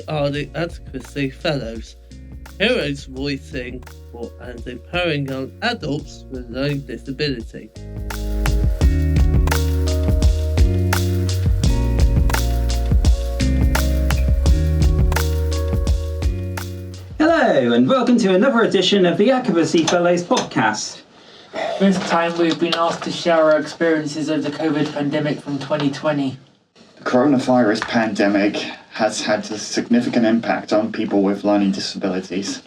are the Advocacy Fellows, heroes voicing for and empowering young adults with learning disability. Hello and welcome to another edition of the Advocacy Fellows Podcast. This time we've been asked to share our experiences of the COVID pandemic from 2020. The coronavirus pandemic has had a significant impact on people with learning disabilities.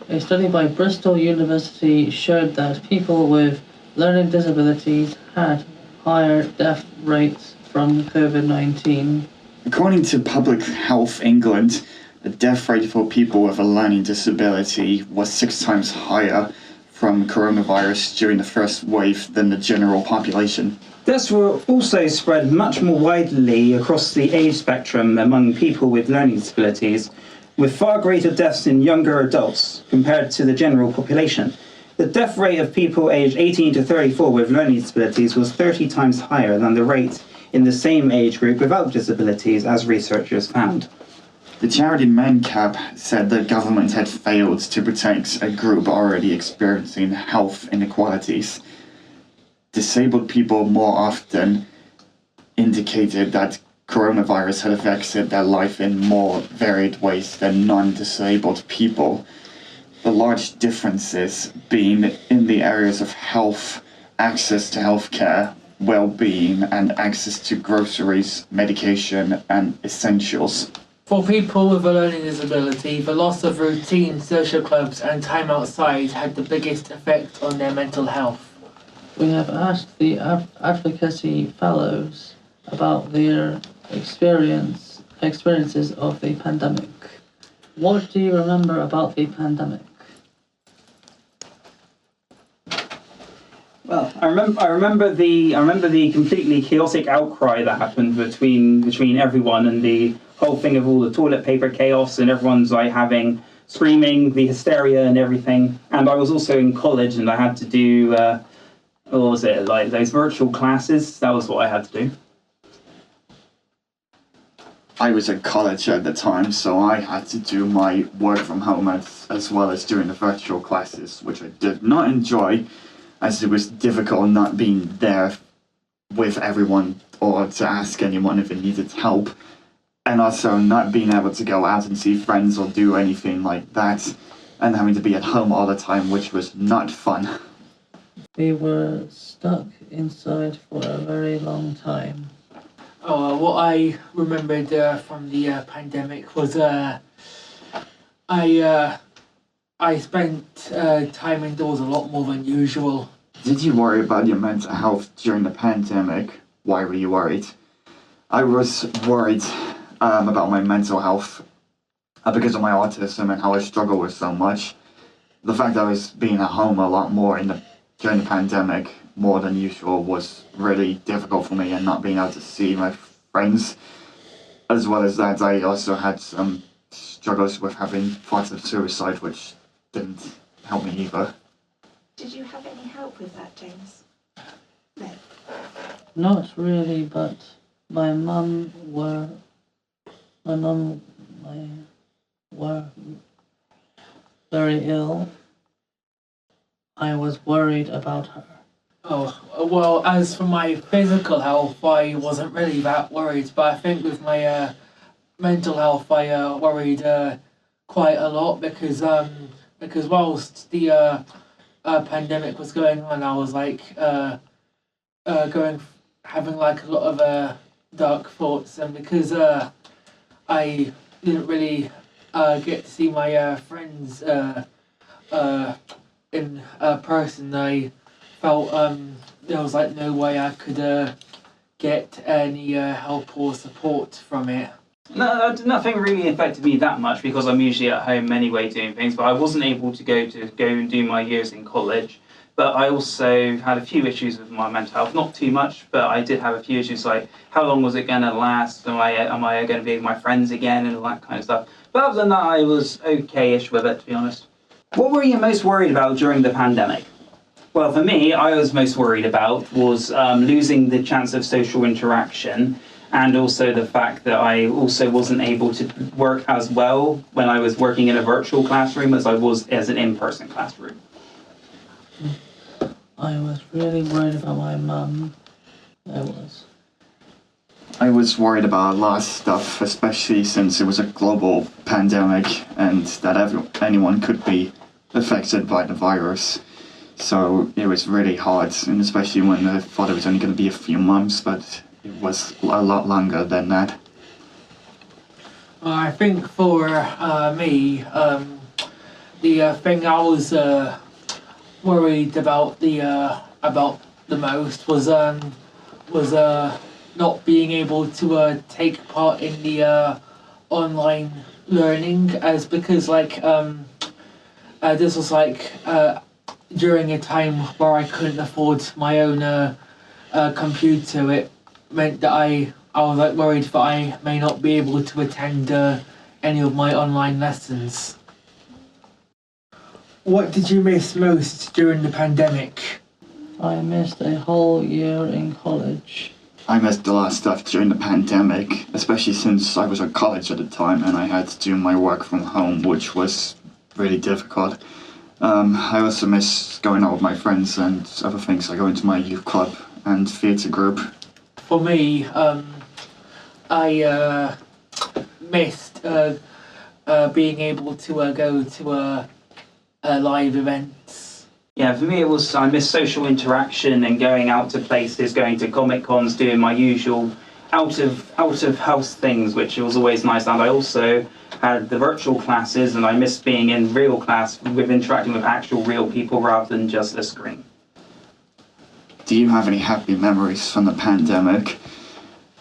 A study by Bristol University showed that people with learning disabilities had higher death rates from COVID-19. According to Public Health England, the death rate for people with a learning disability was 6 times higher from coronavirus during the first wave than the general population. Deaths were also spread much more widely across the age spectrum among people with learning disabilities, with far greater deaths in younger adults compared to the general population. The death rate of people aged 18 to 34 with learning disabilities was 30 times higher than the rate in the same age group without disabilities, as researchers found. The charity MenCap said the government had failed to protect a group already experiencing health inequalities. Disabled people more often indicated that coronavirus had affected their life in more varied ways than non-disabled people. The large differences being in the areas of health, access to healthcare, well-being, and access to groceries, medication, and essentials. For people with a learning disability, the loss of routine social clubs and time outside had the biggest effect on their mental health. We have asked the Advocacy Fellows about their experiences of the pandemic. What do you remember about the pandemic? Well, I remember the completely chaotic outcry that happened between everyone, and the whole thing of all the toilet paper chaos and everyone's having screaming, the hysteria and everything. And I was also in college and I had to do those virtual classes. That was what I had to do. I was at college at the time, so I had to do my work from home as well as doing the virtual classes, which I did not enjoy, as it was difficult not being there with everyone or to ask anyone if it needed help, and also not being able to go out and see friends or do anything like that, and having to be at home all the time, which was not fun. We were stuck inside for a very long time. What I remembered from the pandemic was I spent time indoors a lot more than usual. Did you worry about your mental health during the pandemic? Why were you worried? I was worried about my mental health because of my autism and how I struggle with so much. The fact that I was being at home a lot more during the pandemic, more than usual, was really difficult for me, and not being able to see my friends. As well as that, I also had some struggles with having thoughts of suicide, which didn't help me either. Did you have any help with that, James? No. Not really, but my mum were very ill. I was worried about her. Oh, well, as for my physical health, I wasn't really that worried, but I think with my mental health, I worried quite a lot because whilst the pandemic was going on, I was having a lot of dark thoughts, and because I didn't really get to see my friends in person, I felt there was no way I could get any help or support from it. No, nothing really affected me that much because I'm usually at home anyway doing things, but I wasn't able to go and do my years in college. But I also had a few issues with my mental health, not too much, but I did have a few issues like how long was it going to last, am I going to be with my friends again, and all that kind of stuff. But other than that, I was okay-ish with it, to be honest. What were you most worried about during the pandemic? Well, for me, I was most worried about was losing the chance of social interaction and also the fact that I also wasn't able to work as well when I was working in a virtual classroom as I was as an in-person classroom. I was really worried about my mum. I was worried about a lot of stuff, especially since it was a global pandemic and that anyone could be affected by the virus. So it was really hard, and especially when I thought it was only going to be a few months, but it was a lot longer than that. I think for me, the thing I was worried about the most was not being able to take part in the online learning, as because this was during a time where I couldn't afford my own computer. It meant that I was worried that I may not be able to attend any of my online lessons. What did you miss most during the pandemic? I missed a whole year in college. I missed a lot of stuff during the pandemic, especially since I was at college at the time and I had to do my work from home, which was really difficult. I also miss going out with my friends and other things, like going to my youth club and theatre group. For me, I missed being able to go to live events. Yeah, for me I miss social interaction and going out to places, going to Comic Cons, doing my usual out of house things, which was always nice. And I also had the virtual classes, and I missed being in real class with interacting with actual real people rather than just a screen. Do you have any happy memories from the pandemic?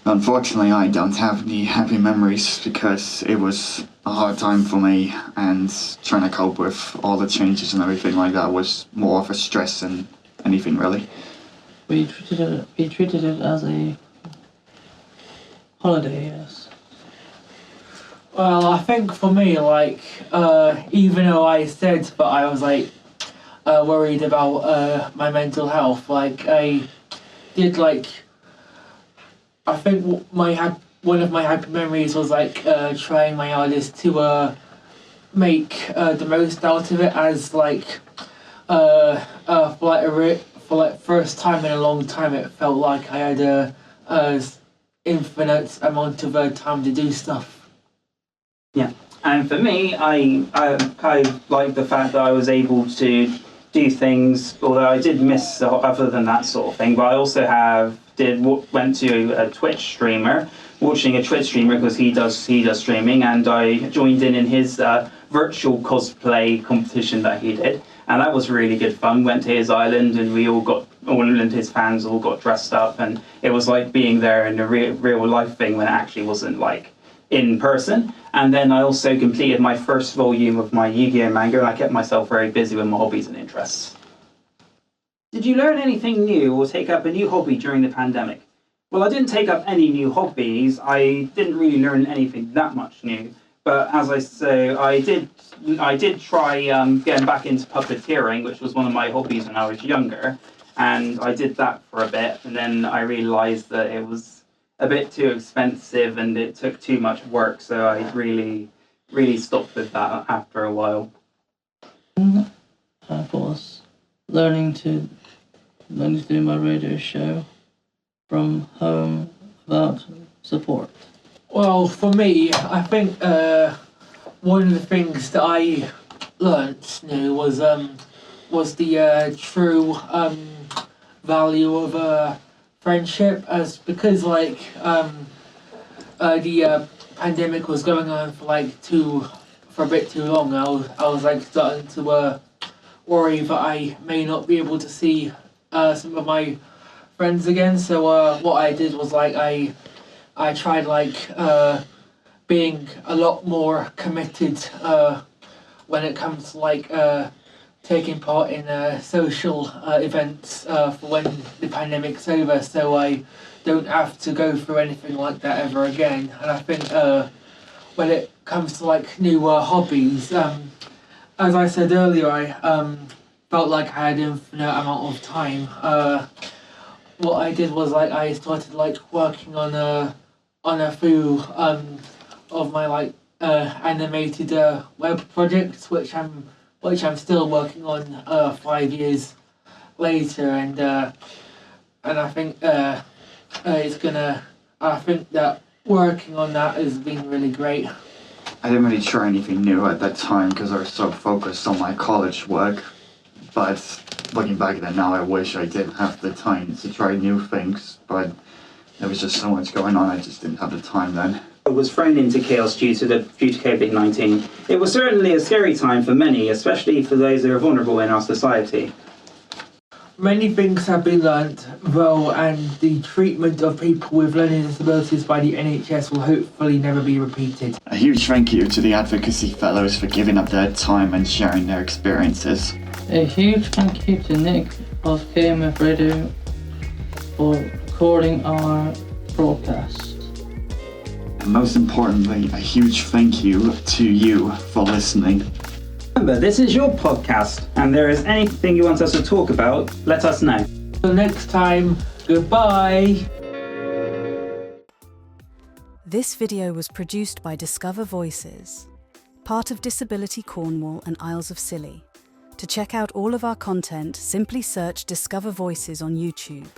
Unfortunately, I don't have any happy memories because it was a hard time for me, and trying to cope with all the changes and everything like that was more of a stress than anything really. We treated it as a holiday, yes. Well, I think for me, even though I said that I was worried about my mental health, I did I think one of my happy memories was trying my hardest to make the most out of it, as for first time in a long time it felt like I had a infinite amount of time to do stuff. Yeah, and for me, I like the fact that I was able to do things, although I did miss other than that sort of thing. But I also went to a Twitch streamer, watching a Twitch streamer because he does streaming, and I joined in his virtual cosplay competition that he did, and that was really good fun. Went to his island, and all of his fans all got dressed up, and it was like being there in a real life thing when it actually wasn't in person. And then I also completed my first volume of my Yu-Gi-Oh manga, and I kept myself very busy with my hobbies and interests. Did you learn anything new or take up a new hobby during the pandemic? Well, I didn't take up any new hobbies. I didn't really learn anything that much new. But as I say, I did try getting back into puppeteering, which was one of my hobbies when I was younger. And I did that for a bit, and then I realised that it was a bit too expensive and it took too much work, so I really stopped with that after a while. I was learning to do my radio show from home without support. Well, for me, I think one of the things that I learnt new was the true value of friendship, as because the pandemic was going on for a bit too long. I was starting to worry that I may not be able to see some of my friends again. So what I did was I tried being a lot more committed when it comes to taking part in social events for when the pandemic's over, so I don't have to go through anything like that ever again. And I think when it comes to new hobbies, as I said earlier, I felt like I had infinite amount of time. What I did was I started working on on a few of my animated web projects, which I'm still working on 5 years later, and I think I think that working on that has been really great. I didn't really try anything new at that time because I was so focused on my college work, but looking back at it now, I wish I did have the time to try new things, but there was just so much going on, I just didn't have the time then. I was thrown into chaos due to COVID-19. It was certainly a scary time for many, especially for those that are vulnerable in our society. Many things have been learnt, though, and the treatment of people with learning disabilities by the NHS will hopefully never be repeated. A huge thank you to the Advocacy Fellows for giving up their time and sharing their experiences. A huge thank you to Nick of KMF Radio for recording our broadcast. And most importantly, a huge thank you to you for listening. Remember, this is your podcast, and there is anything you want us to talk about, let us know. Till next time, goodbye! This video was produced by Discover Voices, part of Disability Cornwall and Isles of Scilly. To check out all of our content, simply search Discover Voices on YouTube.